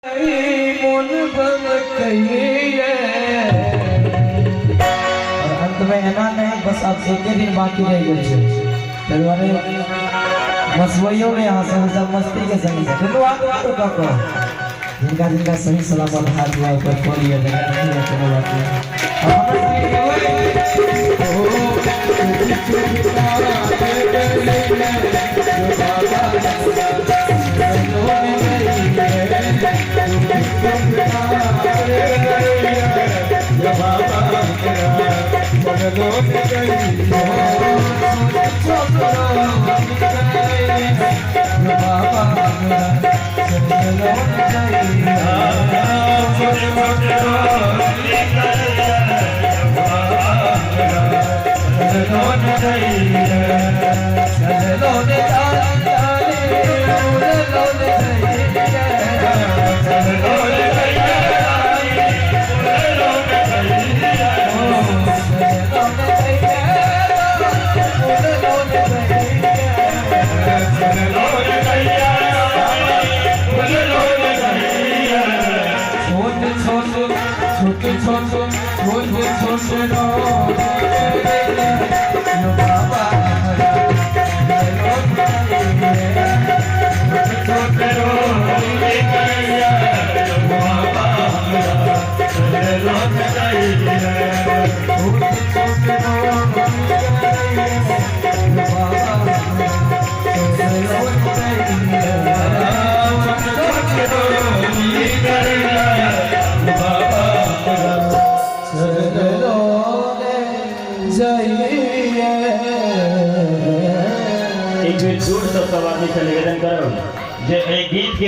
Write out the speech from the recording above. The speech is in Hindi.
और अंत में एना नहीं बस अब एक दिन बाकी रह गए परिवार मसवइयों में यहाँ से मस्ती के संग से तो आगे तो का को जिनका जिनका सही सलामत हाथ हुआ ऊपर खोलिए लेकिन नहीं है कोनो बात नहीं एक जोर सब सवार निवेदन करो जे गीत के